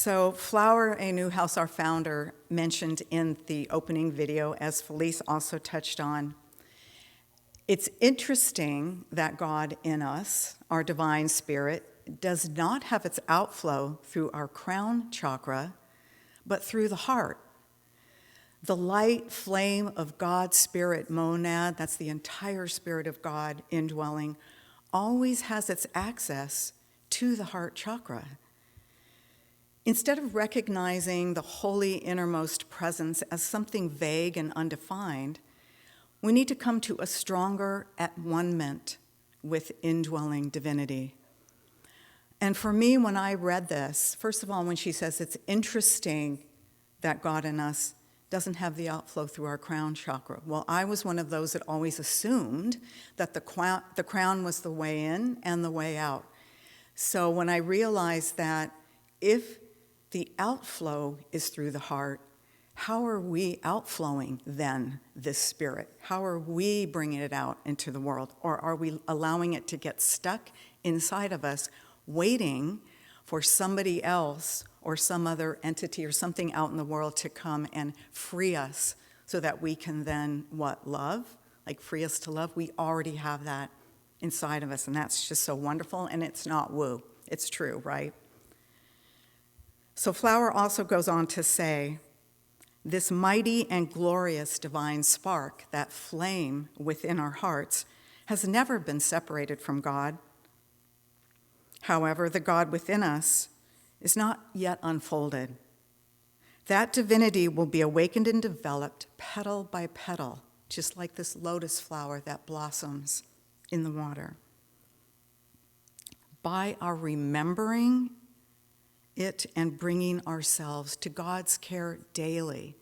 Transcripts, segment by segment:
So Flower A. Newhouse, our founder, mentioned in the opening video, as Felice also touched on, it's interesting that God in us, our divine spirit, does not have its outflow through our crown chakra, but through the heart. The light flame of God's spirit monad, that's the entire spirit of God indwelling, always has its access to the heart chakra. Instead of recognizing the holy innermost presence as something vague and undefined, we need to come to a stronger at-one-ment with indwelling divinity. And for me, when I read this, first of all, when she says it's interesting that God in us doesn't have the outflow through our crown chakra. Well, I was one of those that always assumed that the crown was the way in and the way out. So when I realized that if the outflow is through the heart, how are we outflowing then this spirit? How are we bringing it out into the world? Or are we allowing it to get stuck inside of us, waiting for somebody else or some other entity or something out in the world to come and free us so that we can then, love? Like free us to love? We already have that inside of us, and that's just so wonderful, and it's not woo. It's true, right? So Flower also goes on to say, this mighty and glorious divine spark, that flame within our hearts, has never been separated from God. However, the God within us is not yet unfolded. That divinity will be awakened and developed petal by petal, just like this lotus flower that blossoms in the water. By our remembering it and bringing ourselves to God's care daily,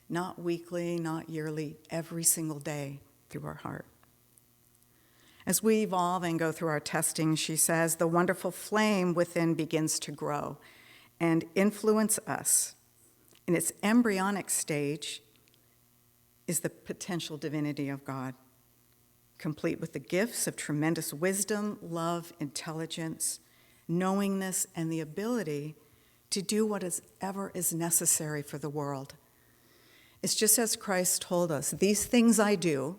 not weekly, not yearly, every single day through our heart. As we evolve and go through our testing, she says, the wonderful flame within begins to grow and influence us. In its embryonic stage is the potential divinity of God, complete with the gifts of tremendous wisdom, love, intelligence, knowingness, and the ability to do whatever is necessary for the world. It's just as Christ told us, these things I do,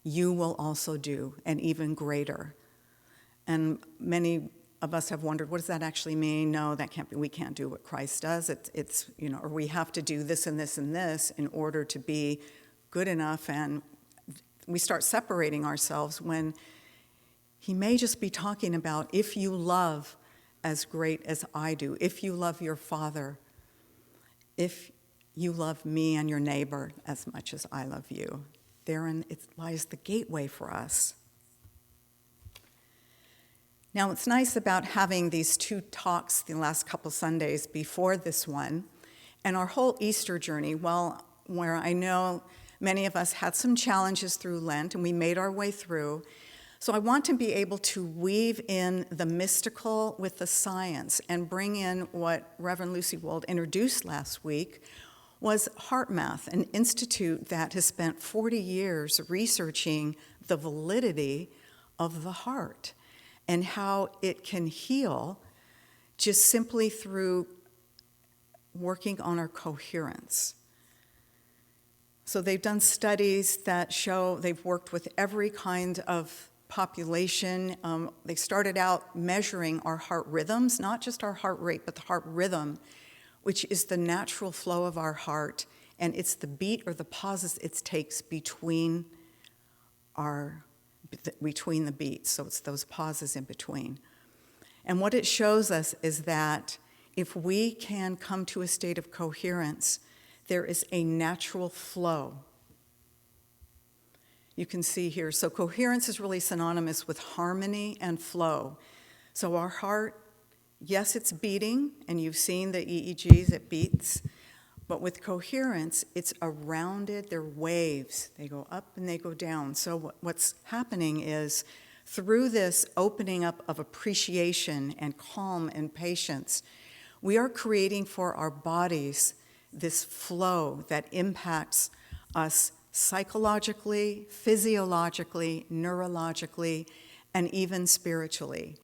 you will also do, and even greater. And many of us have wondered, what does that actually mean? No, that can't be, we can't do what Christ does. It's or we have to do this and this and this in order to be good enough, and we start separating ourselves when he may just be talking about if you love as great as I do, if you love your Father, if you love me and your neighbor as much as I love you. Therein it lies the gateway for us. Now, what's nice about having these two talks the last couple Sundays before this one, and our whole Easter journey, well, where I know many of us had some challenges through Lent, and we made our way through. So I want to be able to weave in the mystical with the science and bring in what Reverend Lucy Wold introduced last week, was HeartMath, an institute that has spent 40 years researching the validity of the heart and how it can heal just simply through working on our coherence. So they've done studies that show they've worked with every kind of population. They started out measuring our heart rhythms, not just our heart rate, but the heart rhythm, which is the natural flow of our heart, and it's the beat or the pauses it takes between the beats, so it's those pauses in between. And what it shows us is that if we can come to a state of coherence, there is a natural flow. You can see here, so coherence is really synonymous with harmony and flow. So our heart, yes, it's beating, and you've seen the EEGs, it beats, but with coherence, it's a rounded, they're waves. They go up and they go down. So what's happening is through this opening up of appreciation and calm and patience, we are creating for our bodies this flow that impacts us psychologically, physiologically, neurologically, and even spiritually.